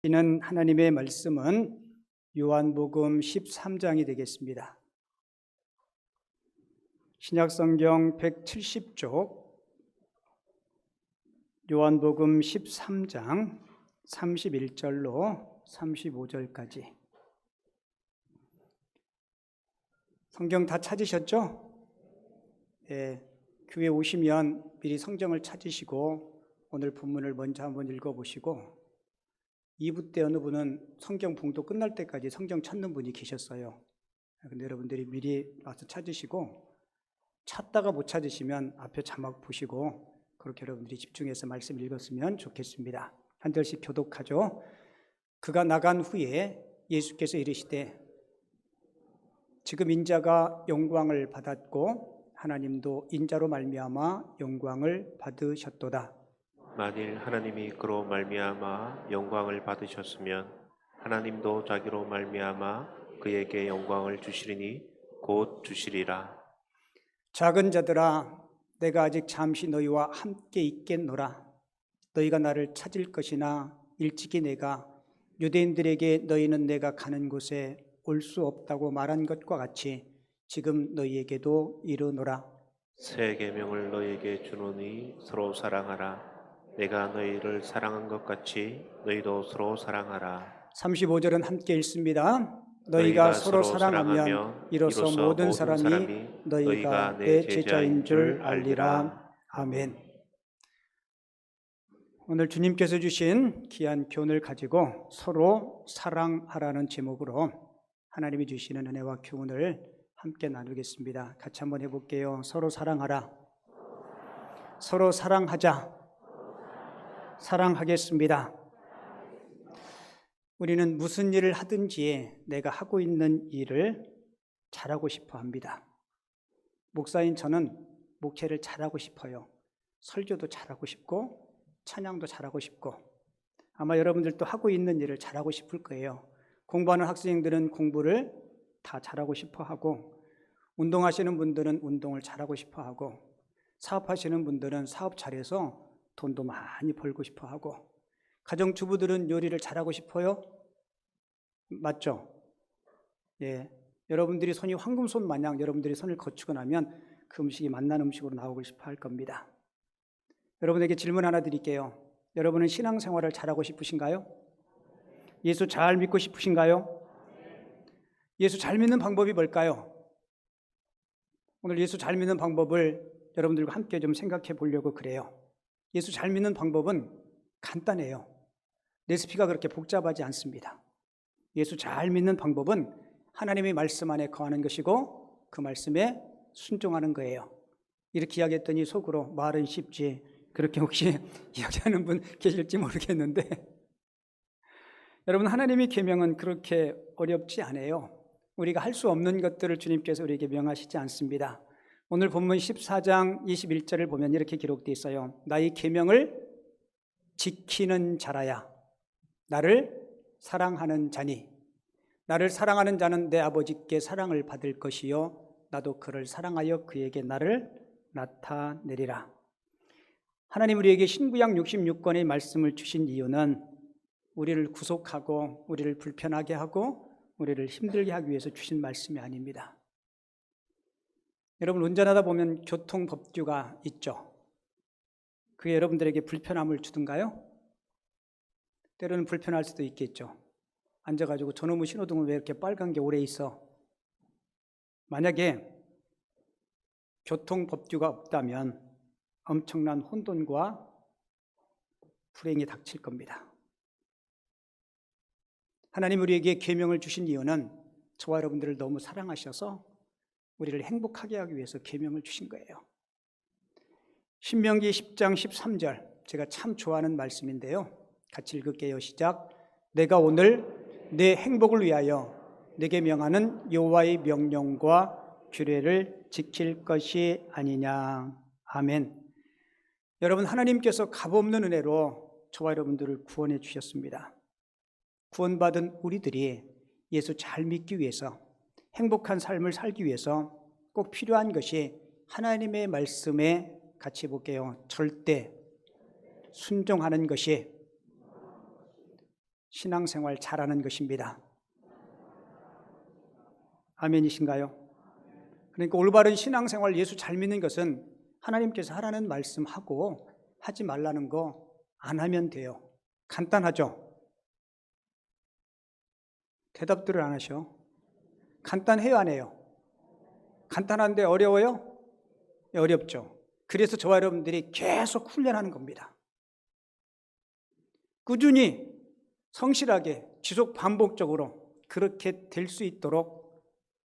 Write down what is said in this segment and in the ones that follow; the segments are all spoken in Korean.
이는 하나님의 말씀은 요한복음 13장이 되겠습니다. 신약성경 170쪽 요한복음 13장 31절로 35절까지. 성경 다 찾으셨죠? 교회 오시면 미리 성경을 찾으시고 오늘 본문을 먼저 한번 읽어보시고 2부 때 어느 분은 성경 봉독 끝날 때까지 성경 찾는 분이 계셨어요. 근데 여러분들이 미리 와서 찾으시고 찾다가 못 찾으시면 앞에 자막 보시고 그렇게 여러분들이 집중해서 말씀 읽었으면 좋겠습니다. 한 절씩 교독하죠. 그가 나간 후에 예수께서 이르시되 지금 인자가 영광을 받았고 하나님도 인자로 말미암아 영광을 받으셨도다. 만일 하나님이 그로 말미암아 영광을 받으셨으면 하나님도 자기로 말미암아 그에게 영광을 주시리니 곧 주시리라. 작은 자들아 내가 아직 잠시 너희와 함께 있겠노라. 너희가 나를 찾을 것이나 일찍이 내가 유대인들에게 너희는 내가 가는 곳에 올 수 없다고 말한 것과 같이 지금 너희에게도 이르노라. 새 계명을 너희에게 주노니 서로 사랑하라. 내가 너희를 사랑한 것 같이 너희도 서로 사랑하라. 35절은 함께 읽습니다. 너희가 서로 사랑하면 이로써 모든 사람이 너희가 내 제자인 줄 알리라. 아멘. 오늘 주님께서 주신 귀한 교훈을 가지고 서로 사랑하라는 제목으로 하나님이 주시는 은혜와 교훈을 함께 나누겠습니다. 같이 한번 해볼게요. 서로 사랑하라. 서로 사랑하자. 사랑하겠습니다. 우리는 무슨 일을 하든지 내가 하고 있는 일을 잘하고 싶어 합니다. 목사인 저는 목회를 잘하고 싶어요. 설교도 잘하고 싶고 찬양도 잘하고 싶고 아마 여러분들도 하고 있는 일을 잘하고 싶을 거예요. 공부하는 학생들은 공부를 다 잘하고 싶어 하고 운동하시는 분들은 운동을 잘하고 싶어 하고 사업하시는 분들은 사업 잘해서 돈도 많이 벌고 싶어 하고 가정주부들은 요리를 잘하고 싶어요? 맞죠? 예. 여러분들이 손이 황금손 마냥 여러분들이 손을 거치고 나면 그 음식이 맛난 음식으로 나오고 싶어 할 겁니다. 여러분에게 질문 하나 드릴게요. 여러분은 신앙생활을 잘하고 싶으신가요? 예수 잘 믿고 싶으신가요? 예수 잘 믿는 방법이 뭘까요? 오늘 예수 잘 믿는 방법을 여러분들과 함께 좀 생각해 보려고 그래요. 예수 잘 믿는 방법은 간단해요. 레시피가 그렇게 복잡하지 않습니다. 예수 잘 믿는 방법은 하나님의 말씀 안에 거하는 것이고 그 말씀에 순종하는 거예요. 이렇게 이야기했더니 속으로 말은 쉽지 그렇게 혹시 이야기하는 분 계실지 모르겠는데 여러분 하나님의 계명은 그렇게 어렵지 않아요. 우리가 할 수 없는 것들을 주님께서 우리에게 명하시지 않습니다. 오늘 본문 14장 21절을 보면 이렇게 기록되어 있어요. 나의 계명을 지키는 자라야 나를 사랑하는 자니 나를 사랑하는 자는 내 아버지께 사랑을 받을 것이요 나도 그를 사랑하여 그에게 나를 나타내리라. 하나님 우리에게 신구약 66권의 말씀을 주신 이유는 우리를 구속하고 우리를 불편하게 하고 우리를 힘들게 하기 위해서 주신 말씀이 아닙니다. 여러분 운전하다 보면 교통법규가 있죠. 그게 여러분들에게 불편함을 주던가요? 때로는 불편할 수도 있겠죠. 앉아가지고 저놈의 신호등은 왜 이렇게 빨간 게 오래 있어? 만약에 교통법규가 없다면 엄청난 혼돈과 불행이 닥칠 겁니다. 하나님 우리에게 계명을 주신 이유는 저와 여러분들을 너무 사랑하셔서 우리를 행복하게 하기 위해서 계명을 주신 거예요. 신명기 10장 13절 제가 참 좋아하는 말씀인데요. 같이 읽을게요. 시작. 내가 오늘 내 행복을 위하여 내게 명하는 여호와의 명령과 규례를 지킬 것이 아니냐. 아멘. 여러분 하나님께서 값없는 은혜로 저와 여러분들을 구원해 주셨습니다. 구원받은 우리들이 예수 잘 믿기 위해서 행복한 삶을 살기 위해서 꼭 필요한 것이 하나님의 말씀에 같이 볼게요. 절대 순종하는 것이 신앙생활 잘하는 것입니다. 아멘이신가요? 그러니까 올바른 신앙생활, 예수 잘 믿는 것은 하나님께서 하라는 말씀하고 하지 말라는 거 안 하면 돼요. 간단하죠? 대답들을 안 하셔. 간단해요, 안 해요? 간단한데 어려워요? 어렵죠. 그래서 저와 여러분들이 계속 훈련하는 겁니다. 꾸준히 성실하게 지속 반복적으로 그렇게 될 수 있도록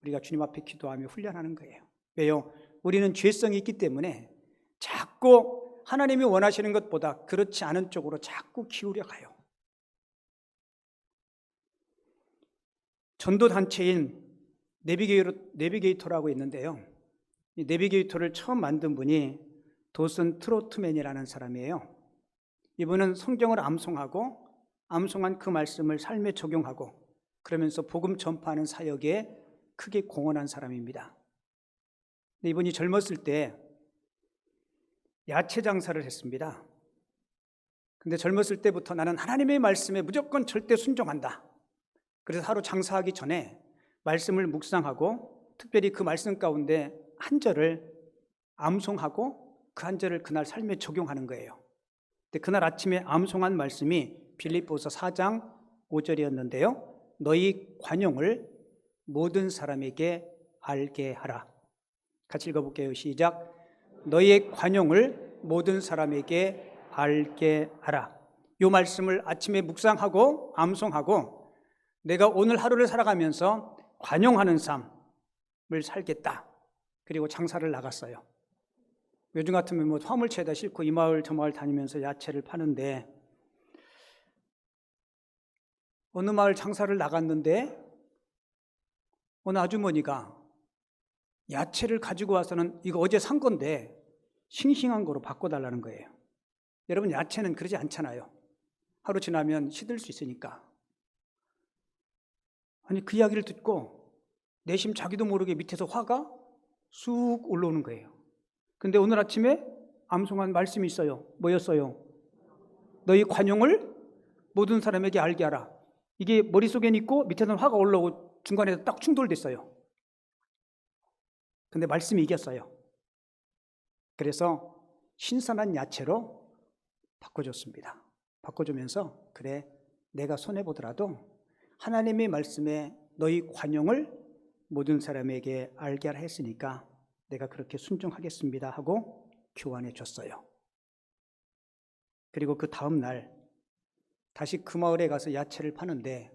우리가 주님 앞에 기도하며 훈련하는 거예요. 왜요? 우리는 죄성이 있기 때문에 자꾸 하나님이 원하시는 것보다 그렇지 않은 쪽으로 자꾸 기울여 가요. 전도단체인 내비게이터라고 있는데요. 이 내비게이터를 처음 만든 분이 도슨 트로트맨이라는 사람이에요. 이분은 성경을 암송하고 암송한 그 말씀을 삶에 적용하고 그러면서 복음 전파하는 사역에 크게 공헌한 사람입니다. 이분이 젊었을 때 야채 장사를 했습니다. 근데 젊었을 때부터 나는 하나님의 말씀에 무조건 절대 순종한다. 그래서 하루 장사하기 전에 말씀을 묵상하고 특별히 그 말씀 가운데 한 절을 암송하고 그 한 절을 그날 삶에 적용하는 거예요. 근데 그날 아침에 암송한 말씀이 빌립보서 4장 5절이었는데요. 너희 관용을 모든 사람에게 알게 하라. 같이 읽어볼게요. 시작. 너희의 관용을 모든 사람에게 알게 하라. 이 말씀을 아침에 묵상하고 암송하고 내가 오늘 하루를 살아가면서 관용하는 삶을 살겠다. 그리고 장사를 나갔어요. 요즘 같으면 뭐 화물차에다 싣고 이 마을 저 마을 다니면서 야채를 파는데 어느 마을 장사를 나갔는데 어느 아주머니가 야채를 가지고 와서는 이거 어제 산 건데 싱싱한 거로 바꿔달라는 거예요. 여러분 야채는 그러지 않잖아요. 하루 지나면 시들 수 있으니까. 아니 그 이야기를 듣고 내심 자기도 모르게 밑에서 화가 쑥 올라오는 거예요. 근데 오늘 아침에 암송한 말씀이 있어요. 뭐였어요? 너희 관용을 모든 사람에게 알게 하라. 이게 머릿속엔 있고 밑에는 화가 올라오고 중간에 딱 충돌됐어요. 근데 말씀이 이겼어요. 그래서 신선한 야채로 바꿔줬습니다. 바꿔주면서 그래 내가 손해보더라도 하나님의 말씀에 너희 관용을 모든 사람에게 알게 하라 했으니까 내가 그렇게 순종하겠습니다 하고 교환해 줬어요. 그리고 그 다음 날 다시 그 마을에 가서 야채를 파는데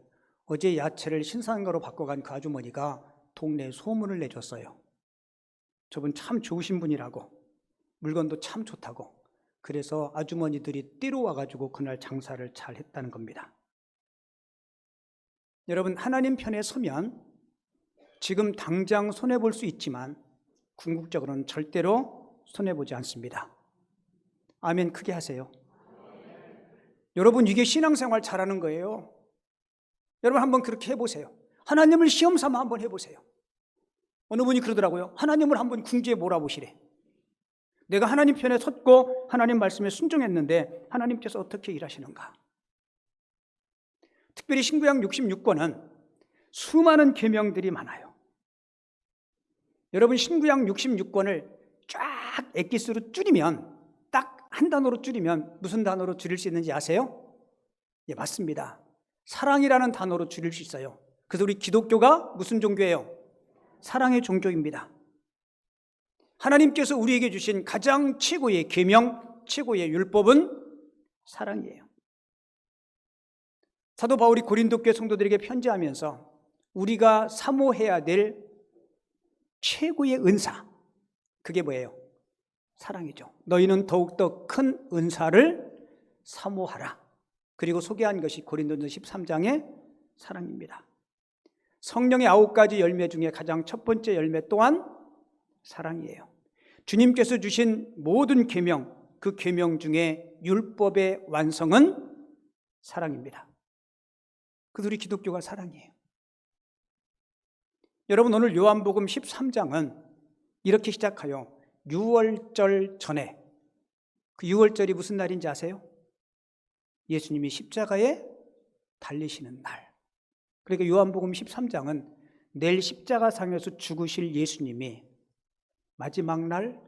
어제 야채를 신선한 거로 바꿔간 그 아주머니가 동네에 소문을 내줬어요. 저분 참 좋으신 분이라고 물건도 참 좋다고. 그래서 아주머니들이 뛰러 와가지고 그날 장사를 잘 했다는 겁니다. 여러분 하나님 편에 서면 지금 당장 손해볼 수 있지만 궁극적으로는 절대로 손해보지 않습니다. 아멘 크게 하세요. 여러분 이게 신앙생활 잘하는 거예요. 여러분 한번 그렇게 해보세요. 하나님을 시험 삼아 한번 해보세요. 어느 분이 그러더라고요. 하나님을 한번 궁지에 몰아보시래. 내가 하나님 편에 섰고 하나님 말씀에 순종했는데 하나님께서 어떻게 일하시는가. 특별히 신구약 66권은 수많은 계명들이 많아요. 여러분 신구약 66권을 쫙 엑기스로 줄이면 딱 한 단어로 줄이면 무슨 단어로 줄일 수 있는지 아세요? 예, 맞습니다. 사랑이라는 단어로 줄일 수 있어요. 그래서 우리 기독교가 무슨 종교예요? 사랑의 종교입니다. 하나님께서 우리에게 주신 가장 최고의 계명, 최고의 율법은 사랑이에요. 사도 바울이 고린도 교회 성도들에게 편지하면서 우리가 사모해야 될 최고의 은사, 그게 뭐예요? 사랑이죠. 너희는 더욱더 큰 은사를 사모하라. 그리고 소개한 것이 고린도전서 13장의 사랑입니다. 성령의 9가지 열매 중에 가장 첫 번째 열매 또한 사랑이에요. 주님께서 주신 모든 계명, 그 계명 중에 율법의 완성은 사랑입니다. 그래서 우리 기독교가 사랑이에요. 여러분 오늘 요한복음 13장은 이렇게 시작해요. 6월절 전에. 그 6월절이 무슨 날인지 아세요? 예수님이 십자가에 달리시는 날. 그러니까 요한복음 13장은 내일 십자가상에서 죽으실 예수님이 마지막 날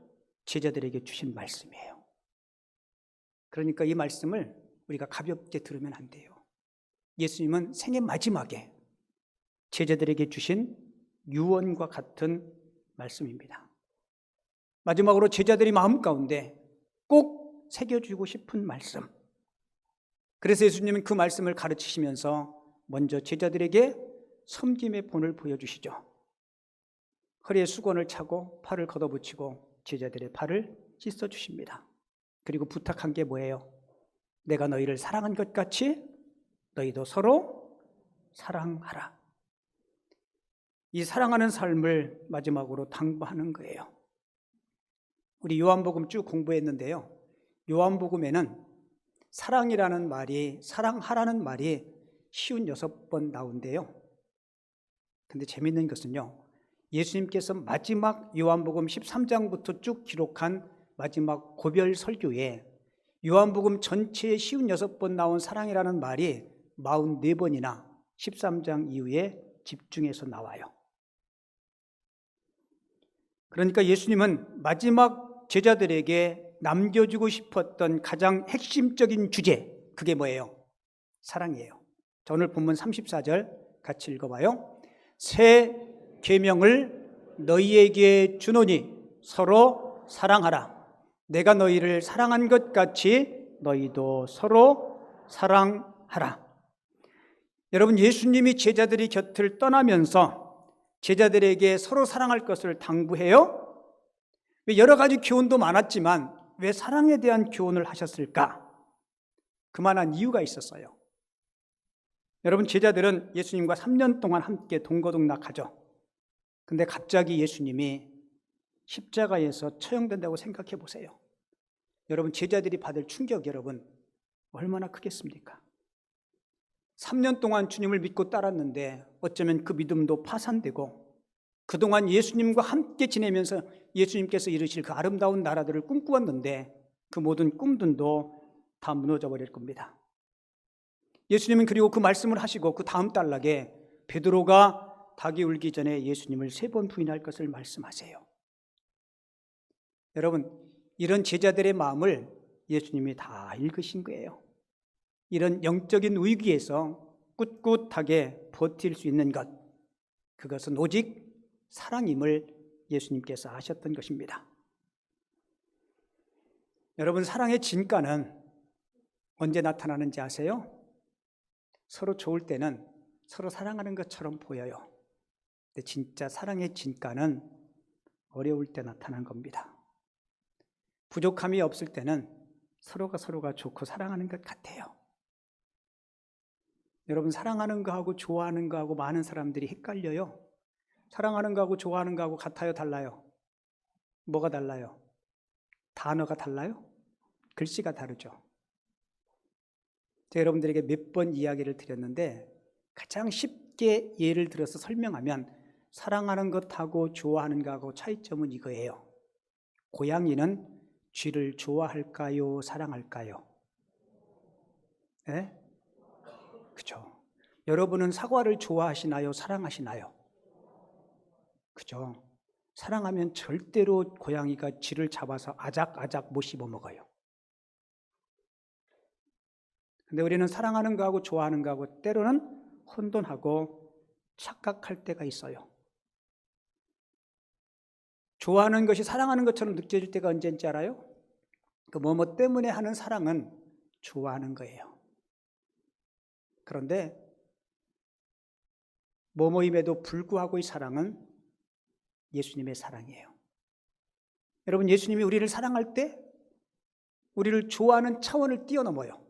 제자들에게 주신 말씀이에요. 그러니까 이 말씀을 우리가 가볍게 들으면 안 돼요. 예수님은 생애 마지막에 제자들에게 주신 유언과 같은 말씀입니다. 마지막으로 제자들이 마음 가운데 꼭 새겨주고 싶은 말씀. 그래서 예수님은 그 말씀을 가르치시면서 먼저 제자들에게 섬김의 본을 보여주시죠. 허리에 수건을 차고 팔을 걷어붙이고 제자들의 팔을 씻어주십니다. 그리고 부탁한 게 뭐예요? 내가 너희를 사랑한 것 같이 너희도 서로 사랑하라. 이 사랑하는 삶을 마지막으로 당부하는 거예요. 우리 요한복음 쭉 공부했는데요. 요한복음에는 사랑이라는 말이, 사랑하라는 말이 56번 나온대요. 근데 재밌는 것은요, 예수님께서 마지막 요한복음 13장부터 쭉 기록한 마지막 고별 설교에 요한복음 전체에 56번 나온 사랑이라는 말이 44번이나 13장 이후에 집중해서 나와요. 그러니까 예수님은 마지막 제자들에게 남겨주고 싶었던 가장 핵심적인 주제, 그게 뭐예요? 사랑이에요. 자, 오늘 본문 34절 같이 읽어봐요. 새 계명을 너희에게 주노니 서로 사랑하라. 내가 너희를 사랑한 것 같이 너희도 서로 사랑하라. 여러분, 예수님이 제자들이 곁을 떠나면서 제자들에게 서로 사랑할 것을 당부해요. 여러 가지 교훈도 많았지만 왜 사랑에 대한 교훈을 하셨을까? 그만한 이유가 있었어요. 여러분, 제자들은 예수님과 3년 동안 함께 동거동락하죠. 근데 갑자기 예수님이 십자가에서 처형된다고 생각해 보세요. 여러분, 제자들이 받을 충격, 여러분 얼마나 크겠습니까? 3년 동안 주님을 믿고 따랐는데 어쩌면 그 믿음도 파산되고, 그동안 예수님과 함께 지내면서 예수님께서 이루실 그 아름다운 나라들을 꿈꾸었는데 그 모든 꿈들도 다 무너져 버릴 겁니다. 예수님은 그리고 그 말씀을 하시고 그 다음 단락에 베드로가 닭이 울기 전에 예수님을 3번 부인할 것을 말씀하세요. 여러분, 이런 제자들의 마음을 예수님이 다 읽으신 거예요. 이런 영적인 위기에서 꿋꿋하게 버틸 수 있는 것, 그것은 오직 사랑임을 예수님께서 아셨던 것입니다. 여러분, 사랑의 진가는 언제 나타나는지 아세요? 서로 좋을 때는 서로 사랑하는 것처럼 보여요. 근데 진짜 사랑의 진가는 어려울 때 나타난 겁니다. 부족함이 없을 때는 서로가 좋고 사랑하는 것 같아요. 여러분, 사랑하는 거하고 좋아하는 거하고 많은 사람들이 헷갈려요. 사랑하는 거하고 좋아하는 거하고 같아요, 달라요? 뭐가 달라요? 단어가 달라요? 글씨가 다르죠. 제가 여러분들에게 몇 번 이야기를 드렸는데 가장 쉽게 예를 들어서 설명하면 사랑하는 것하고 좋아하는 것하고 차이점은 이거예요. 고양이는 쥐를 좋아할까요? 사랑할까요? 네? 그죠? 여러분은 사과를 좋아하시나요? 사랑하시나요? 그죠? 사랑하면 절대로 고양이가 쥐를 잡아서 아작아작 못 씹어 먹어요. 근데 우리는 사랑하는 거하고 좋아하는 거하고 때로는 혼돈하고 착각할 때가 있어요. 좋아하는 것이 사랑하는 것처럼 느껴질 때가 언제인지 알아요? 그 뭐뭐 때문에 하는 사랑은 좋아하는 거예요. 그런데 뭐뭐임에도 불구하고의 사랑은 예수님의 사랑이에요. 여러분, 예수님이 우리를 사랑할 때 우리를 좋아하는 차원을 뛰어넘어요.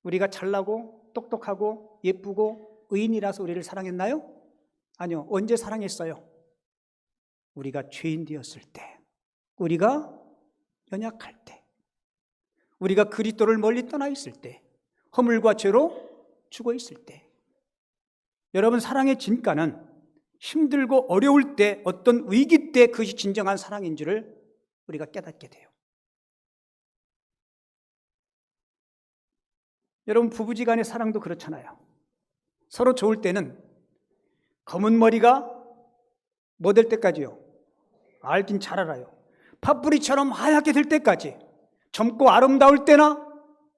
우리가 잘나고 똑똑하고 예쁘고 의인이라서 우리를 사랑했나요? 아니요. 언제 사랑했어요? 우리가 죄인 되었을 때, 우리가 연약할 때, 우리가 그리스도를 멀리 떠나 있을 때, 허물과 죄로 죽어 있을 때. 여러분, 사랑의 진가는 힘들고 어려울 때, 어떤 위기 때 그것이 진정한 사랑인 줄을 우리가 깨닫게 돼요. 여러분, 부부지간의 사랑도 그렇잖아요. 서로 좋을 때는 검은 머리가 뭐 될 때까지요? 알긴 잘 알아요. 팥뿌리처럼 하얗게 될 때까지, 젊고 아름다울 때나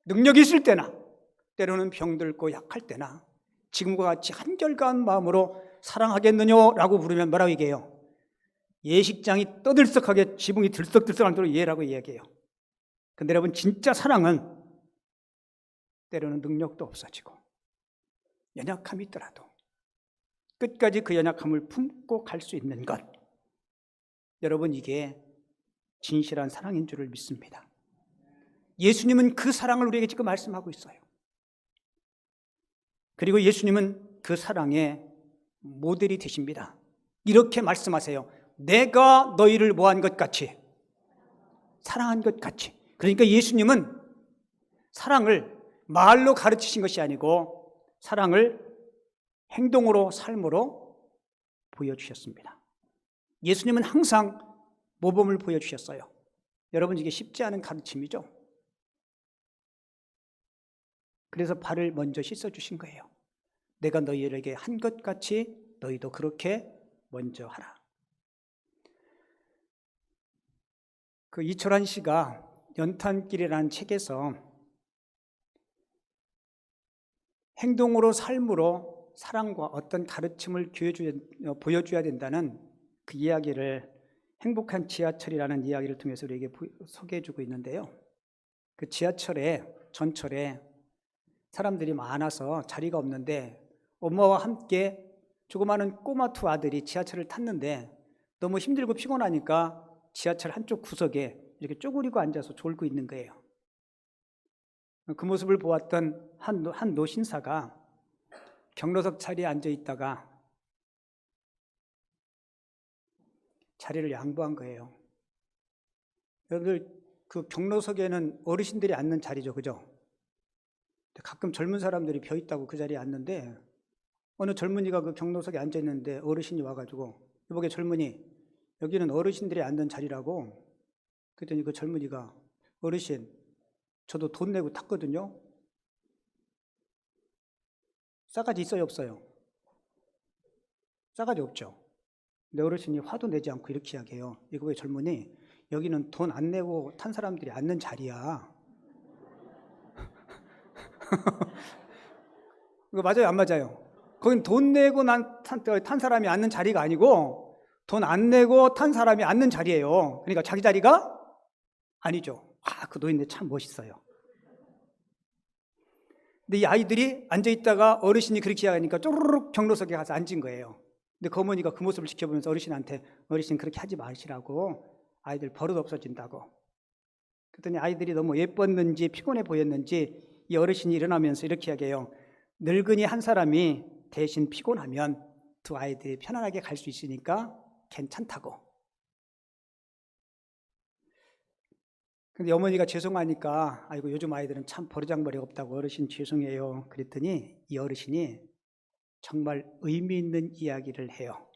능력이 있을 때나, 때로는 병들고 약할 때나 지금과 같이 한결같은 마음으로 사랑하겠느냐라고 물으면 뭐라고 얘기해요? 예식장이 떠들썩하게 지붕이 들썩들썩할 정도로 예라고 이야기해요. 근데 여러분, 진짜 사랑은 때로는 능력도 없어지고 연약함이 있더라도 끝까지 그 연약함을 품고 갈 수 있는 것, 여러분, 이게 진실한 사랑인 줄을 믿습니다. 예수님은 그 사랑을 우리에게 지금 말씀하고 있어요. 그리고 예수님은 그 사랑의 모델이 되십니다. 이렇게 말씀하세요. 내가 너희를 뭐한 것 같이, 사랑한 것 같이. 그러니까 예수님은 사랑을 말로 가르치신 것이 아니고 사랑을 행동으로, 삶으로 보여주셨습니다. 예수님은 항상 모범을 보여주셨어요. 여러분, 이게 쉽지 않은 가르침이죠. 그래서 발을 먼저 씻어주신 거예요. 내가 너희에게 한 것 같이 너희도 그렇게 먼저 하라. 그 이철환 씨가 연탄길이라는 책에서 행동으로, 삶으로 사랑과 어떤 가르침을 보여줘야 된다는 그 이야기를 행복한 지하철이라는 이야기를 통해서 우리에게 소개해주고 있는데요. 그 지하철에, 전철에 사람들이 많아서 자리가 없는데 엄마와 함께 조그마한 꼬마 두 아들이 지하철을 탔는데 너무 힘들고 피곤하니까 지하철 한쪽 구석에 이렇게 쪼그리고 앉아서 졸고 있는 거예요. 그 모습을 보았던 한 노신사가 경로석 자리에 앉아 있다가 자리를 양보한 거예요. 여러분들, 그 경로석에는 어르신들이 앉는 자리죠, 그죠? 가끔 젊은 사람들이 벼 있다고 그 자리에 앉는데 어느 젊은이가 그 경로석에 앉아 있는데 어르신이 와가지고, 이보게 젊은이, 여기는 어르신들이 앉는 자리라고. 그랬더니 그 젊은이가, 어르신, 저도 돈 내고 탔거든요. 싸가지 있어요, 없어요? 싸가지 없죠. 근데 어르신이 화도 내지 않고 이렇게 이야기해요. 이거 왜 젊은이, 여기는 돈 안 내고 탄 사람들이 앉는 자리야. 이거 맞아요, 안 맞아요? 거긴 돈 내고 탄 사람이 앉는 자리가 아니고 돈 안 내고 탄 사람이 앉는 자리예요. 그러니까 자기 자리가 아니죠. 그 노인네 참 멋있어요. 근데 이 아이들이 앉아있다가 어르신이 그렇게 이야기하니까 쪼르륵 경로석에 가서 앉은 거예요. 근데 그 어머니가 그 모습을 지켜보면서 어르신한테, 어르신 그렇게 하지 마시라고, 아이들 버릇 없어진다고. 그랬더니 아이들이 너무 예뻤는지 피곤해 보였는지 이 어르신이 일어나면서 이렇게 이야기해요. 늙은이 한 사람이 대신 피곤하면 두 아이들이 편안하게 갈 수 있으니까 괜찮다고. 근데 어머니가 죄송하니까, 아이고 요즘 아이들은 참 버르장머리가 없다고, 어르신 죄송해요. 그랬더니 이 어르신이 정말 의미 있는 이야기를 해요.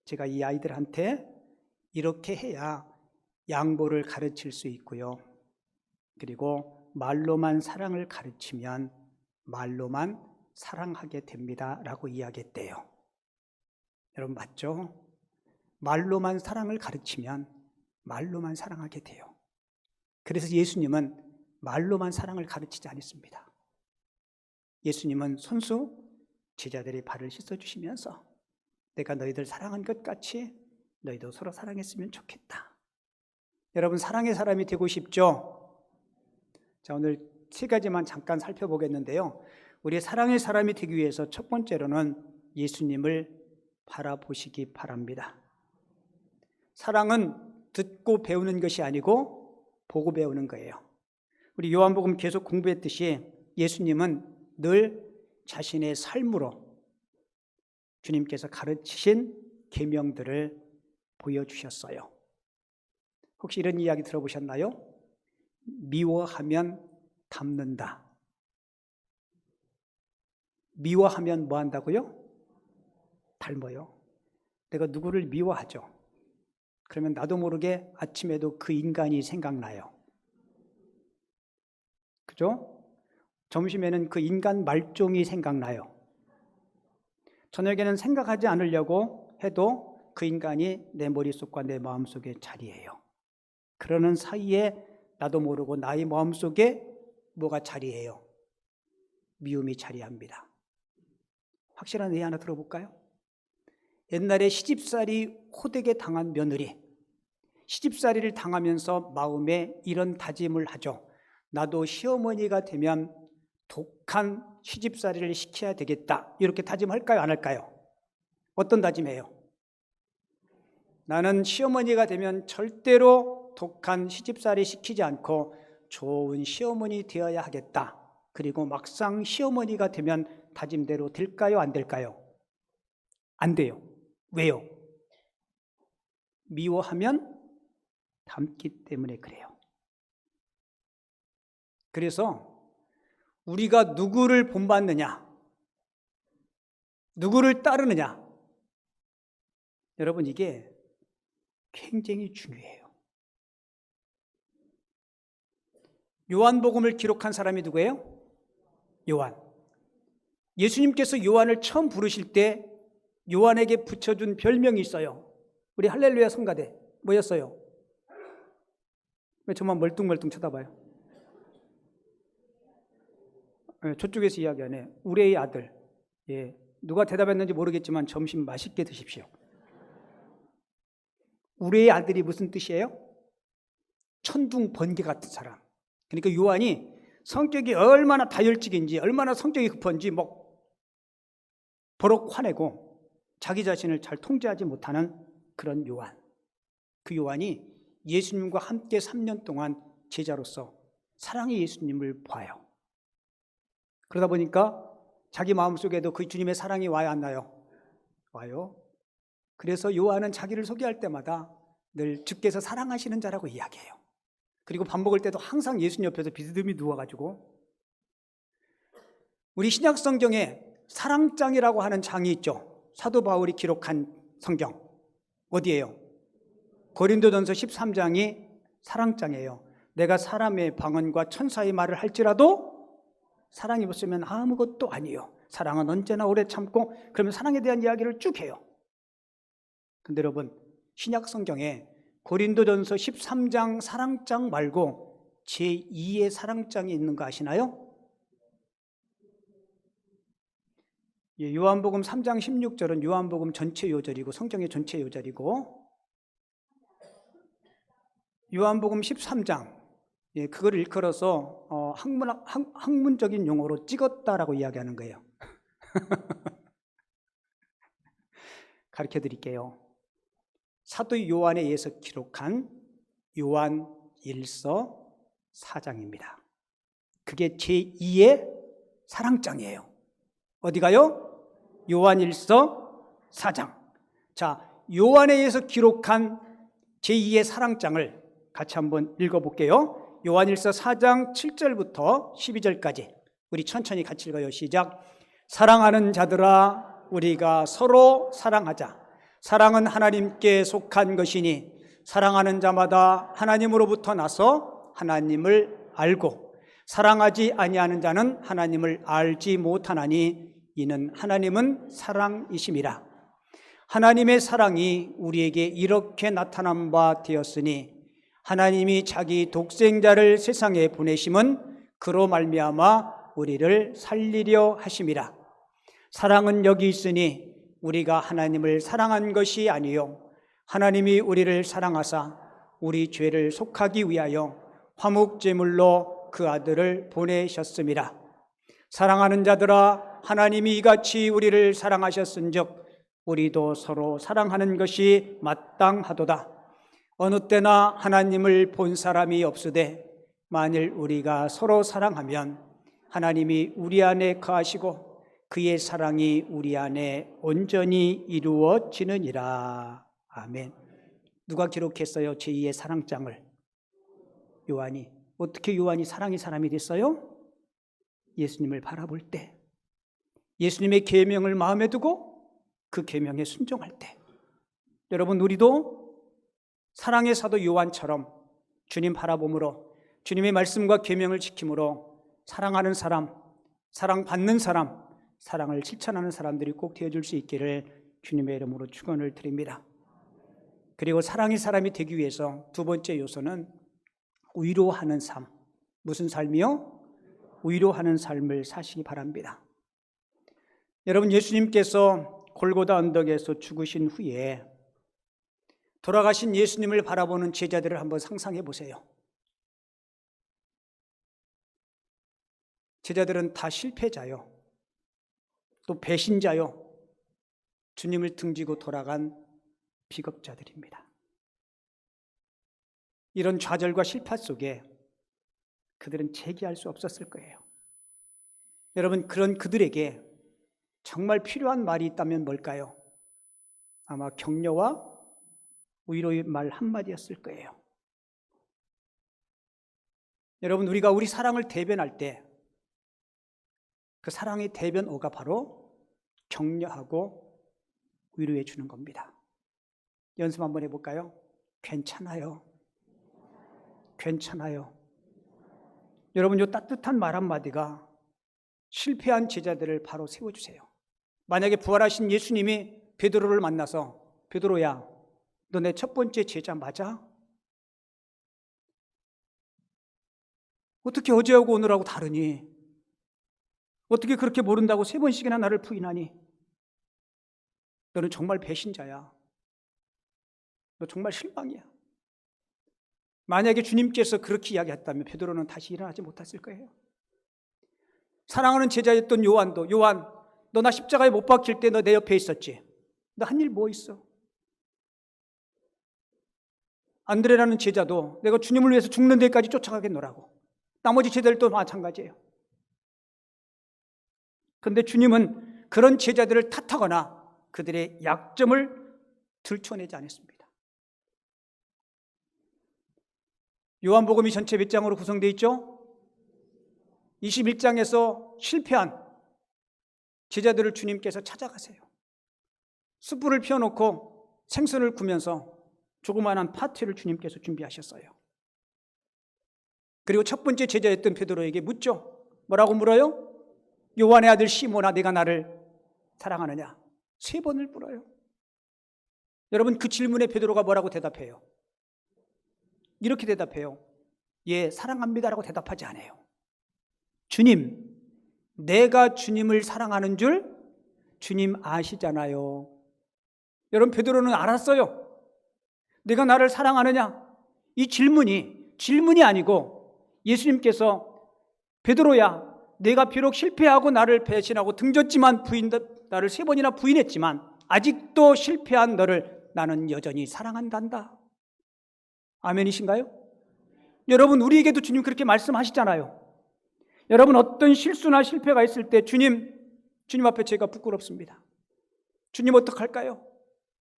제가 이 아이들한테 이렇게 해야 양보를 가르칠 수 있고요. 그리고 말로만 사랑을 가르치면 말로만 사랑하게 됩니다. 라고 이야기했대요. 여러분, 맞죠? 말로만 사랑을 가르치면 말로만 사랑하게 돼요. 그래서 예수님은 말로만 사랑을 가르치지 않았습니다. 예수님은 손수 제자들의 발을 씻어주시면서 내가 너희들 사랑한 것 같이 너희도 서로 사랑했으면 좋겠다. 여러분, 사랑의 사람이 되고 싶죠? 자, 오늘 세 가지만 잠깐 살펴보겠는데요. 우리 사랑의 사람이 되기 위해서 첫 번째로는 예수님을 바라보시기 바랍니다. 사랑은 듣고 배우는 것이 아니고 보고 배우는 거예요. 우리 요한복음 계속 공부했듯이 예수님은 늘 자신의 삶으로 주님께서 가르치신 계명들을 보여주셨어요. 혹시 이런 이야기 들어보셨나요? 미워하면 닮는다. 미워하면 뭐 한다고요? 닮아요. 내가 누구를 미워하죠. 그러면 나도 모르게 아침에도 그 인간이 생각나요. 그죠? 점심에는 그 인간 말종이 생각나요. 저녁에는 생각하지 않으려고 해도 그 인간이 내 머릿속과 내 마음속에 자리해요. 그러는 사이에 나도 모르고 나의 마음속에 뭐가 자리해요? 미움이 자리합니다. 확실한 예 하나 들어볼까요? 옛날에 시집살이 호되게 당한 며느리, 시집살이를 당하면서 마음에 이런 다짐을 하죠. 나도 시어머니가 되면 독한 시집살이를 시켜야 되겠다. 이렇게 다짐할까요? 안 할까요? 어떤 다짐이에요? 나는 시어머니가 되면 절대로 독한 시집살이 시키지 않고 좋은 시어머니 되어야 하겠다. 그리고 막상 시어머니가 되면 다짐대로 될까요? 안 될까요? 안 돼요. 왜요? 미워하면 닮기 때문에 그래요. 그래서 우리가 누구를 본받느냐, 누구를 따르느냐, 여러분 이게 굉장히 중요해요. 요한복음을 기록한 사람이 누구예요? 요한. 예수님께서 요한을 처음 부르실 때 요한에게 붙여준 별명이 있어요. 우리 할렐루야 성가대 뭐였어요? 왜 저만 멀뚱멀뚱 쳐다봐요? 저쪽에서 이야기하네. 우리의 아들. 예, 누가 대답했는지 모르겠지만 점심 맛있게 드십시오. 우리의 아들이 무슨 뜻이에요? 천둥 번개 같은 사람. 그러니까 요한이 성격이 얼마나 다혈질인지, 얼마나 성격이 급한지 버럭 화내고 자기 자신을 잘 통제하지 못하는 그런 요한. 그 요한이 예수님과 함께 3년 동안 제자로서 사랑의 예수님을 봐요. 그러다 보니까 자기 마음속에도 그 주님의 사랑이 와요, 안 나요? 와요. 그래서 요한은 자기를 소개할 때마다 늘 주께서 사랑하시는 자라고 이야기해요. 그리고 밥 먹을 때도 항상 예수님 옆에서 비스듬히 누워가지고, 우리 신약 성경에 사랑장이라고 하는 장이 있죠. 사도 바울이 기록한 성경 어디예요? 고린도전서 13장이 사랑장이에요. 내가 사람의 방언과 천사의 말을 할지라도 사랑이 없으면 아무것도 아니에요. 사랑은 언제나 오래 참고, 그러면 사랑에 대한 이야기를 쭉 해요. 근데 여러분, 신약 성경에 고린도전서 13장 사랑장 말고 제2의 사랑장이 있는 거 아시나요? 예, 요한복음 3장 16절은 요한복음 전체 요절이고 성경의 전체 요절이고, 요한복음 13장, 예, 그걸 일컬어서 학문적인 용어로 찍었다라고 이야기하는 거예요. 가르쳐 드릴게요. 사도 요한에 의해서 기록한 요한 1서 4장입니다. 그게 제2의 사랑장이에요. 어디가요? 요한 1서 4장. 자, 요한에 의해서 기록한 제2의 사랑장을 같이 한번 읽어볼게요. 요한 1서 4장 7절부터 12절까지 우리 천천히 같이 읽어요. 시작. 사랑하는 자들아, 우리가 서로 사랑하자. 사랑은 하나님께 속한 것이니 사랑하는 자마다 하나님으로부터 나서 하나님을 알고, 사랑하지 아니하는 자는 하나님을 알지 못하나니 이는 하나님은 사랑이심이라. 하나님의 사랑이 우리에게 이렇게 나타난 바 되었으니 하나님이 자기 독생자를 세상에 보내심은 그로 말미암아 우리를 살리려 하심이라. 사랑은 여기 있으니 우리가 하나님을 사랑한 것이 아니요 하나님이 우리를 사랑하사 우리 죄를 속하기 위하여 화목제물로 그 아들을 보내셨음이라. 사랑하는 자들아, 하나님이 이같이 우리를 사랑하셨은즉 우리도 서로 사랑하는 것이 마땅하도다. 어느 때나 하나님을 본 사람이 없으되 만일 우리가 서로 사랑하면 하나님이 우리 안에 거하시고 그의 사랑이 우리 안에 온전히 이루어지느니라. 아멘. 누가 기록했어요? 제2의 사랑장을? 요한이. 어떻게 요한이 사랑의 사람이 됐어요? 예수님을 바라볼 때, 예수님의 계명을 마음에 두고 그 계명에 순종할 때. 여러분, 우리도 사랑의 사도 요한처럼 주님 바라봄으로, 주님의 말씀과 계명을 지킴으로 사랑하는 사람, 사랑받는 사람, 사랑을 실천하는 사람들이 꼭 되어줄 수 있기를 주님의 이름으로 축원을 드립니다. 그리고 사랑의 사람이 되기 위해서 두 번째 요소는 위로하는 삶. 무슨 삶이요? 위로하는 삶을 사시기 바랍니다. 여러분, 예수님께서 골고다 언덕에서 죽으신 후에 돌아가신 예수님을 바라보는 제자들을 한번 상상해 보세요. 제자들은 다 실패자요, 또 배신자요, 주님을 등지고 돌아간 비겁자들입니다. 이런 좌절과 실패 속에 그들은 재기할 수 없었을 거예요. 여러분, 그런 그들에게 정말 필요한 말이 있다면 뭘까요? 아마 격려와 위로의 말 한마디였을 거예요. 여러분, 우리가 우리 사랑을 대변할 때 그 사랑의 대변어가 바로 격려하고 위로해 주는 겁니다. 연습 한번 해볼까요? 괜찮아요. 괜찮아요. 여러분, 이 따뜻한 말 한마디가 실패한 제자들을 바로 세워주세요. 만약에 부활하신 예수님이 베드로를 만나서 베드로야, 너 내 첫 번째 제자 맞아? 어떻게 어제하고 오늘하고 다르니? 어떻게 그렇게 모른다고 3번씩이나 나를 부인하니? 너는 정말 배신자야. 너 정말 실망이야. 만약에 주님께서 그렇게 이야기했다면 베드로는 다시 일어나지 못했을 거예요. 사랑하는 제자였던 요한도, 요한, 너 나 십자가에 못 박힐 때 너 내 옆에 있었지? 너 한 일 뭐 있어? 안드레라는 제자도 내가 주님을 위해서 죽는 데까지 쫓아가겠노라고. 나머지 제자들도 마찬가지예요. 그런데 주님은 그런 제자들을 탓하거나 그들의 약점을 들춰내지 않았습니다. 요한복음이 전체 몇 장으로 구성되어 있죠? 21장에서 실패한 제자들을 주님께서 찾아가세요. 숯불을 피워놓고 생선을 구면서 조그마한 파티를 주님께서 준비하셨어요. 그리고 첫 번째 제자였던 베드로에게 묻죠. 뭐라고 물어요? 요한의 아들 시몬아, 네가 나를 사랑하느냐? 3번을 물어요. 여러분, 그 질문에 베드로가 뭐라고 대답해요? 이렇게 대답해요. 예, 사랑합니다라고 대답하지 않아요. 주님, 내가 주님을 사랑하는 줄 주님 아시잖아요. 여러분, 베드로는 알았어요. 내가 나를 사랑하느냐? 이 질문이 아니고 예수님께서 베드로야, 내가 비록 실패하고 나를 배신하고 등졌지만 나를 3번이나 부인했지만 아직도 실패한 너를 나는 여전히 사랑한단다. 아멘이신가요? 여러분, 우리에게도 주님 그렇게 말씀하시잖아요. 여러분, 어떤 실수나 실패가 있을 때 주님 앞에 제가 부끄럽습니다. 주님 어떡할까요?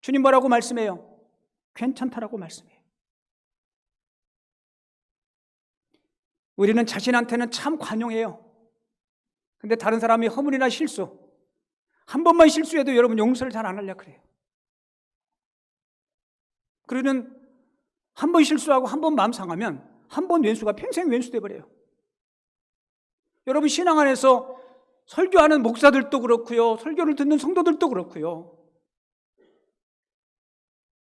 주님 뭐라고 말씀해요? 괜찮다라고 말씀해요. 우리는 자신한테는 참 관용해요. 근데 다른 사람이 허물이나 실수, 한 번만 실수해도 여러분 용서를 잘 안 하려고 그래요. 그러는 한 번 실수하고 한 번 마음 상하면 한 번 왼수가 평생 왼수 돼버려요. 여러분, 신앙 안에서 설교하는 목사들도 그렇고요, 설교를 듣는 성도들도 그렇고요,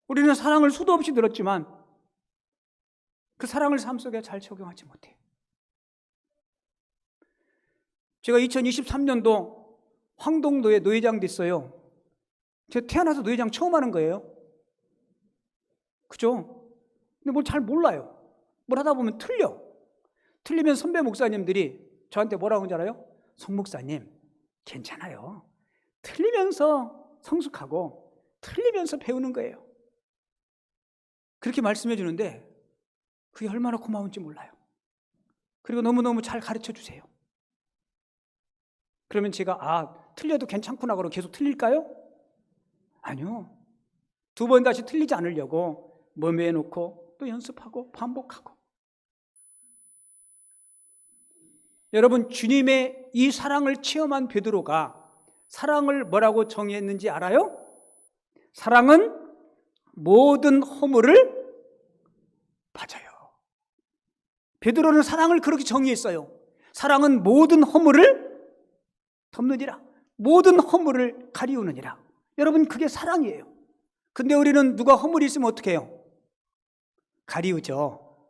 우리는 사랑을 수도 없이 들었지만 그 사랑을 삶 속에 잘 적용하지 못해요. 제가 2023년도 황동도에 노회장 됐어요. 제가 태어나서 노회장 처음 하는 거예요. 그죠? 근데 뭘 잘 몰라요. 뭘 하다 보면 틀리면 선배 목사님들이 저한테 뭐라고 하는지 알아요? 성 목사님, 괜찮아요. 틀리면서 성숙하고 틀리면서 배우는 거예요. 그렇게 말씀해 주는데 그게 얼마나 고마운지 몰라요. 그리고 너무너무 잘 가르쳐 주세요. 그러면 제가 틀려도 괜찮구나 그러고 계속 틀릴까요? 아니요. 2번 다시 틀리지 않으려고 머무해 놓고 또 연습하고 반복하고. 여러분, 주님의 이 사랑을 체험한 베드로가 사랑을 뭐라고 정의했는지 알아요? 사랑은 모든 허물을 맞아요. 베드로는 사랑을 그렇게 정의했어요. 사랑은 모든 허물을 덮느니라. 모든 허물을 가리우느니라. 여러분, 그게 사랑이에요. 근데 우리는 누가 허물이 있으면 어떻게 해요? 가리우죠.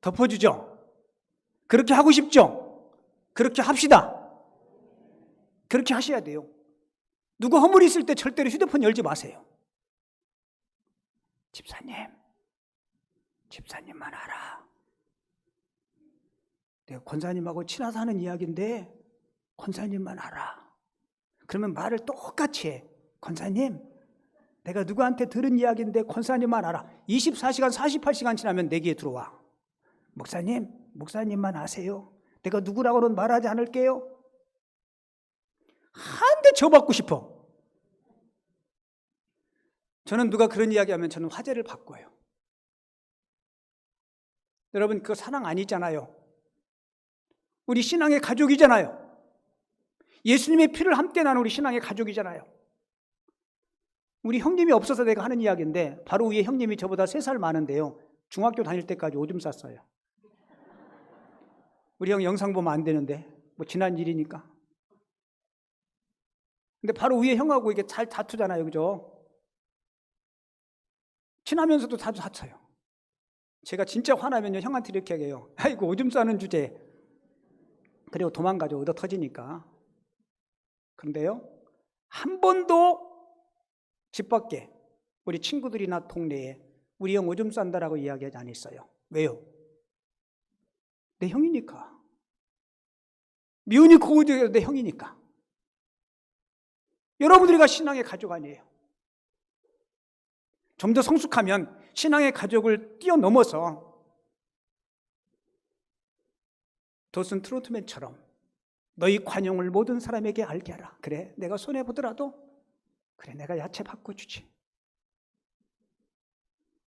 덮어주죠. 그렇게 하고 싶죠? 그렇게 합시다. 그렇게 하셔야 돼요. 누가 허물이 있을 때 절대로 휴대폰 열지 마세요. 집사님만 알아. 내가 권사님하고 친해서 하는 이야기인데 권사님만 알아. 그러면 말을 똑같이 해. 권사님, 내가 누구한테 들은 이야기인데 권사님만 알아. 24시간, 48시간 지나면 내 귀에 들어와. 목사님만 아세요. 내가 누구라고는 말하지 않을게요. 한 대 줘받고 싶어. 저는 누가 그런 이야기하면 저는 화제를 바꿔요. 여러분, 그거 사랑 아니잖아요. 우리 신앙의 가족이잖아요. 예수님의 피를 함께 나눈 우리 신앙의 가족이잖아요. 우리 형님이 없어서 내가 하는 이야기인데 바로 위에 형님이 저보다 3살 많은데요. 중학교 다닐 때까지 오줌 쌌어요. 우리 형 영상 보면 안 되는데 뭐 지난 일이니까. 근데 바로 위에 형하고 이게 잘 다투잖아요. 그죠? 친하면서도 자주 다쳐요. 제가 진짜 화나면요 형한테 이렇게 얘기해요. 아이고 오줌 싸는 주제. 그리고 도망가죠. 얻어 터지니까. 그런데요 한 번도 집 밖에 우리 친구들이나 동네에 우리 형 오줌 싼다라고 이야기하지 않았어요. 왜요? 내 형이니까. 미운이 고우되게 내 형이니까. 여러분들이가 신앙의 가족 아니에요. 좀 더 성숙하면 신앙의 가족을 뛰어넘어서 도슨 트로트맨처럼 너희 관용을 모든 사람에게 알게 하라. 그래, 내가 손해보더라도 그래, 내가 야채 바꿔주지.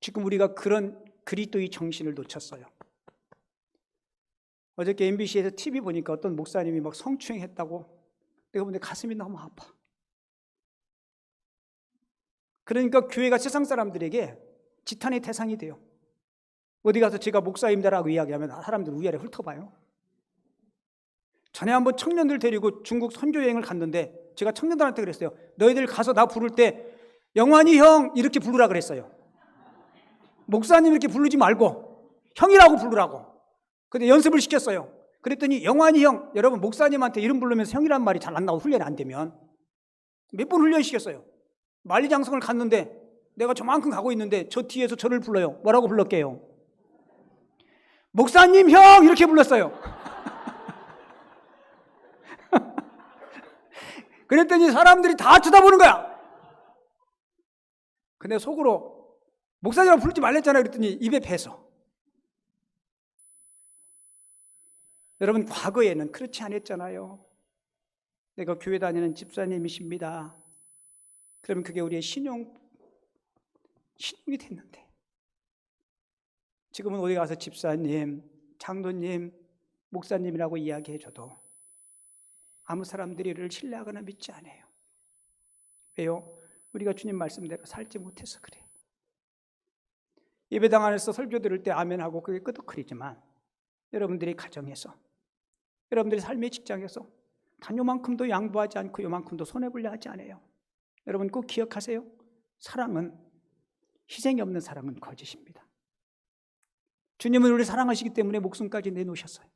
지금 우리가 그런 그리스도의 정신을 놓쳤어요. 어저께 MBC에서 TV 보니까 어떤 목사님이 막 성추행했다고. 내가 보는데 가슴이 너무 아파. 그러니까 교회가 세상 사람들에게 지탄의 대상이 돼요. 어디 가서 제가 목사입니다라고 이야기하면 사람들 위아래 훑어봐요. 전에 한번 청년들 데리고 중국 선교 여행을 갔는데 제가 청년들한테 그랬어요. 너희들 가서 나 부를 때 영환이 형 이렇게 부르라 그랬어요. 목사님 이렇게 부르지 말고 형이라고 부르라고. 근데 연습을 시켰어요. 그랬더니 영환이 형, 여러분 목사님한테 이름 부르면서 형이란 말이 잘 안 나오고 훈련이 안 되면 몇 번 훈련시켰어요. 만리장성을 갔는데 내가 저만큼 가고 있는데 저 뒤에서 저를 불러요. 뭐라고 불렀게요? 목사님 형 이렇게 불렀어요. 그랬더니 사람들이 다 쳐다보는 거야. 근데 속으로 목사님이라고 부르지 말랬잖아요. 그랬더니 입에 배서. 여러분 과거에는 그렇지 않았잖아요. 내가 교회 다니는 집사님이십니다. 그러면 그게 우리의 신용이 됐는데 지금은 어디 가서 집사님, 장로님, 목사님이라고 이야기해줘도 아무 사람들이 이를 신뢰하거나 믿지 않아요. 왜요? 우리가 주님 말씀대로 살지 못해서 그래요. 예배당 안에서 설교 들을 때 아멘하고 그게 끄덕거리지만 여러분들이 가정에서, 여러분들이 삶의 직장에서 단 요만큼도 양보하지 않고 요만큼도 손해보려 하지 않아요. 여러분 꼭 기억하세요. 사랑은, 희생이 없는 사랑은 거짓입니다. 주님은 우리를 사랑하시기 때문에 목숨까지 내놓으셨어요.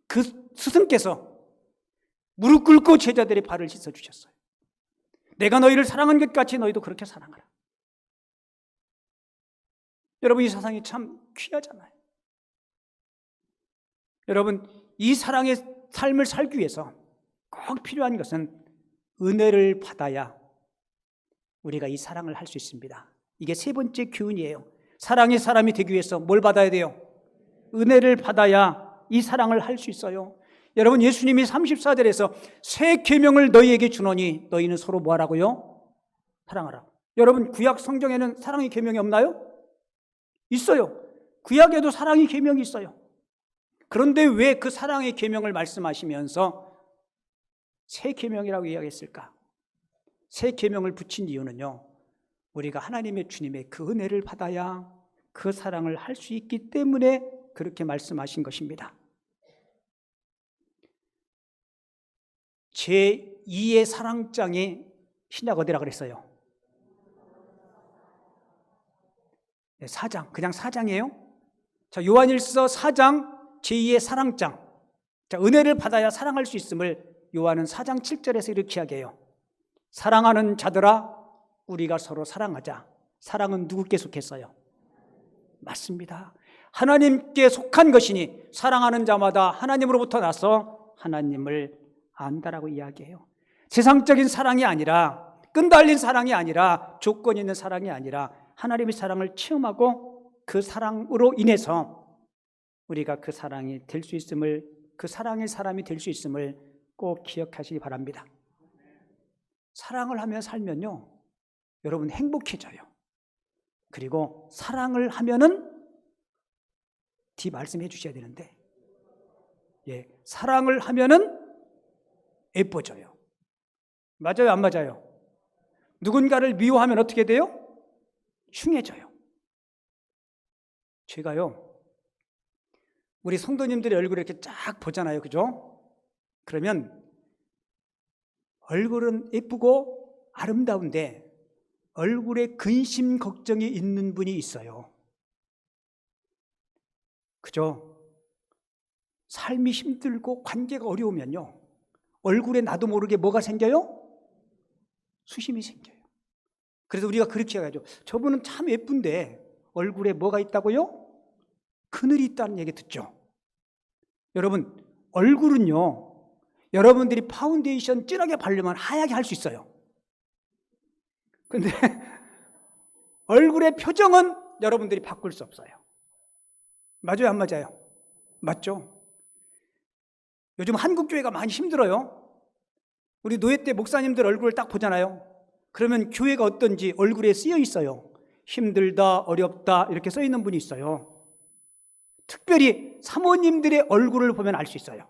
그 스승께서 무릎 꿇고 제자들의 발을 씻어주셨어요. 내가 너희를 사랑한 것 같이 너희도 그렇게 사랑하라. 여러분 이 사상이 참 귀하잖아요. 여러분 이 사랑의 삶을 살기 위해서 꼭 필요한 것은 은혜를 받아야 우리가 이 사랑을 할 수 있습니다. 이게 3번째 교훈이에요. 사랑의 사람이 되기 위해서 뭘 받아야 돼요? 은혜를 받아야 이 사랑을 할 수 있어요. 여러분 예수님이 34절에서 새 계명을 너희에게 주노니 너희는 서로 뭐 하라고요? 사랑하라. 여러분 구약 성경에는 사랑의 계명이 없나요? 있어요. 구약에도 사랑의 계명이 있어요. 그런데 왜 그 사랑의 계명을 말씀하시면서 새 계명이라고 이야기했을까? 새 계명을 붙인 이유는요, 우리가 하나님의 주님의 그 은혜를 받아야 그 사랑을 할 수 있기 때문에 그렇게 말씀하신 것입니다. 제2의 사랑장이 신약 어디라 그랬어요? 네, 4장. 그냥 4장이에요. 자, 요한일서 4장 제2의 사랑장. 자, 은혜를 받아야 사랑할 수 있음을 요한은 4장 7절에서 이렇게 이야기해요. 사랑하는 자들아 우리가 서로 사랑하자. 사랑은 누구께 속했어요? 맞습니다. 하나님께 속한 것이니 사랑하는 자마다 하나님으로부터 나서 하나님을 안다라고 이야기해요. 세상적인 사랑이 아니라, 끈달린 사랑이 아니라, 조건 있는 사랑이 아니라 하나님의 사랑을 체험하고 그 사랑으로 인해서 우리가 그 사랑이 될 수 있음을, 그 사랑의 사람이 될 수 있음을 꼭 기억하시기 바랍니다. 사랑을 하며 살면요, 여러분 행복해져요. 그리고 사랑을 하면은 뒤 말씀해 주셔야 되는데, 예, 사랑을 하면은 예뻐져요. 맞아요, 안 맞아요? 누군가를 미워하면 어떻게 돼요? 흉해져요. 제가요, 우리 성도님들의 얼굴을 이렇게 쫙 보잖아요, 그죠? 그러면 얼굴은 예쁘고 아름다운데 얼굴에 근심 걱정이 있는 분이 있어요. 그죠? 삶이 힘들고 관계가 어려우면요, 얼굴에 나도 모르게 뭐가 생겨요? 수심이 생겨요. 그래서 우리가 그렇게 해가지고, 저분은 참 예쁜데 얼굴에 뭐가 있다고요? 그늘이 있다는 얘기 듣죠. 여러분, 얼굴은요, 여러분들이 파운데이션 진하게 바르면 하얗게 할 수 있어요. 근데 얼굴의 표정은 여러분들이 바꿀 수 없어요. 맞아요, 안 맞아요? 맞죠? 요즘 한국교회가 많이 힘들어요. 우리 노예 때 목사님들 얼굴을 딱 보잖아요. 그러면 교회가 어떤지 얼굴에 쓰여 있어요. 힘들다, 어렵다 이렇게 써 있는 분이 있어요. 특별히 사모님들의 얼굴을 보면 알 수 있어요.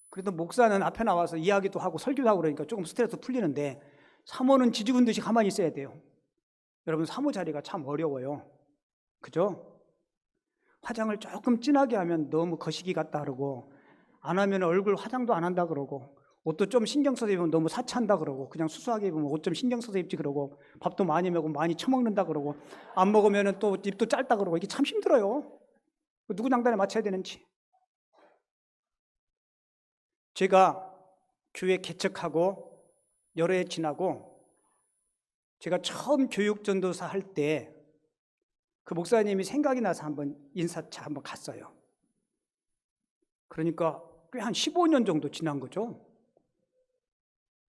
그래도 목사는 앞에 나와서 이야기도 하고 설교도 하고 그러니까 조금 스트레스 풀리는데, 사모는 지죽은 듯이 가만히 있어야 돼요. 여러분, 사모 자리가 참 어려워요. 그죠? 화장을 조금 진하게 하면 너무 거시기 같다 그러고, 안 하면 얼굴 화장도 안 한다 그러고, 옷도 좀 신경 써서 입으면 너무 사치한다 그러고, 그냥 수수하게 입으면 옷 좀 신경 써서 입지 그러고, 밥도 많이 먹으면 많이 처먹는다 그러고, 안 먹으면 또 입도 짧다 그러고, 이게 참 힘들어요. 누구 장단에 맞춰야 되는지. 제가 교회 개척하고 여러 해 지나고, 제가 처음 교육전도사 할 때 그 목사님이 생각이 나서 한번 인사차 한번 갔어요. 그러니까 꽤 한 15년 정도 지난 거죠.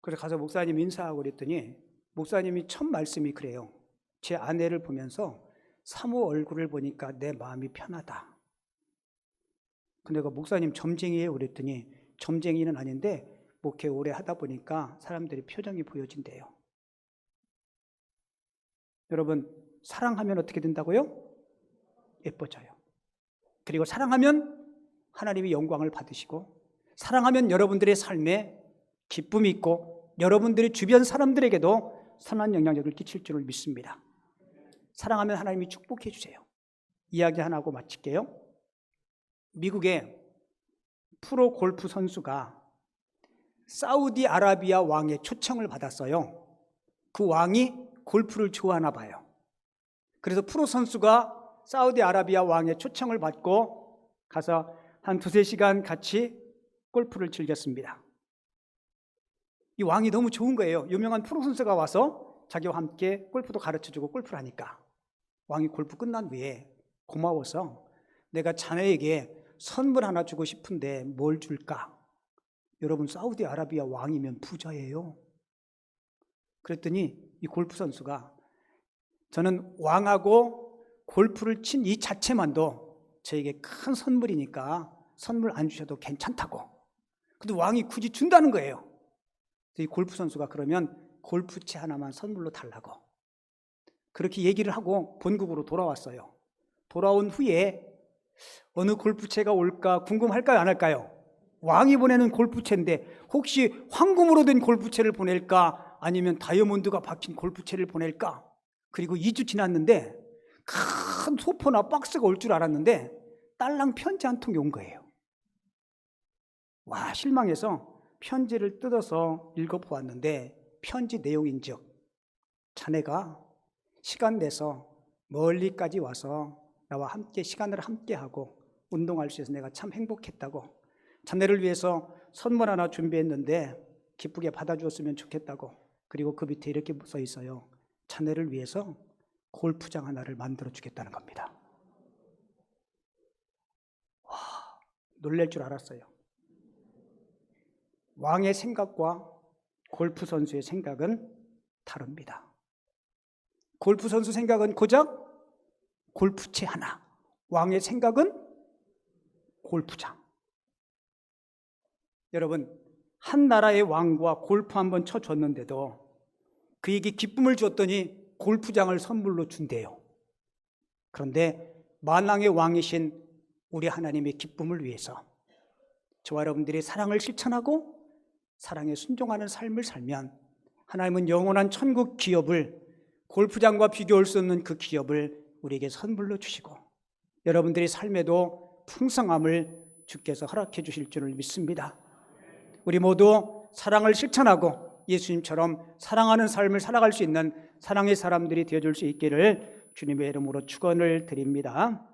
그래서 가서 목사님 인사하고 그랬더니 목사님이 첫 말씀이 그래요. 제 아내를 보면서 사모 얼굴을 보니까 내 마음이 편하다. 근데 내가 목사님 점쟁이에요? 그랬더니 점쟁이는 아닌데 목회 오래 하다 보니까 사람들이 표정이 보여진대요. 여러분, 사랑하면 어떻게 된다고요? 예뻐져요. 그리고 사랑하면 하나님이 영광을 받으시고, 사랑하면 여러분들의 삶에 기쁨이 있고 여러분들의 주변 사람들에게도 선한 영향력을 끼칠 줄을 믿습니다. 사랑하면 하나님이 축복해 주세요. 이야기 하나 하고 마칠게요. 미국의 프로 골프 선수가 사우디아라비아 왕의 초청을 받았어요. 그 왕이 골프를 좋아하나 봐요. 그래서 프로 선수가 사우디아라비아 왕의 초청을 받고 가서 한 2-3시간 같이 골프를 즐겼습니다. 이 왕이 너무 좋은 거예요. 유명한 프로 선수가 와서 자기와 함께 골프도 가르쳐주고 골프를 하니까. 왕이 골프 끝난 후에 고마워서 내가 자네에게 선물 하나 주고 싶은데 뭘 줄까? 여러분, 사우디아라비아 왕이면 부자예요. 그랬더니 이 골프 선수가, 저는 왕하고 골프를 친 이 자체만도 저에게 큰 선물이니까 선물 안 주셔도 괜찮다고. 근데 왕이 굳이 준다는 거예요. 이 골프 선수가 그러면 골프채 하나만 선물로 달라고. 그렇게 얘기를 하고 본국으로 돌아왔어요. 돌아온 후에 어느 골프채가 올까 궁금할까요, 안 할까요? 왕이 보내는 골프채인데 혹시 황금으로 된 골프채를 보낼까, 아니면 다이아몬드가 박힌 골프채를 보낼까? 그리고 2주 지났는데 큰 소포나 박스가 올 줄 알았는데 딸랑 편지 한 통이 온 거예요. 실망해서 편지를 뜯어서 읽어보았는데 편지 내용인즉 자네가 시간 내서 멀리까지 와서 나와 함께 시간을 함께하고 운동할 수 있어서 내가 참 행복했다고, 자네를 위해서 선물 하나 준비했는데 기쁘게 받아주었으면 좋겠다고, 그리고 그 밑에 이렇게 써 있어요. 자네를 위해서 골프장 하나를 만들어 주겠다는 겁니다. 와, 놀랄 줄 알았어요. 왕의 생각과 골프 선수의 생각은 다릅니다. 골프 선수 생각은 고작 골프채 하나, 왕의 생각은 골프장. 여러분, 한 나라의 왕과 골프 한번 쳐줬는데도 그에게 기쁨을 줬더니 골프장을 선물로 준대요. 그런데 만왕의 왕이신 우리 하나님의 기쁨을 위해서 저와 여러분들이 사랑을 실천하고 사랑에 순종하는 삶을 살면 하나님은 영원한 천국 기업을, 골프장과 비교할 수 없는 그 기업을 우리에게 선물로 주시고 여러분들의 삶에도 풍성함을 주께서 허락해 주실 줄을 믿습니다. 우리 모두 사랑을 실천하고 예수님처럼 사랑하는 삶을 살아갈 수 있는 사랑의 사람들이 되어줄 수 있기를 주님의 이름으로 축원을 드립니다.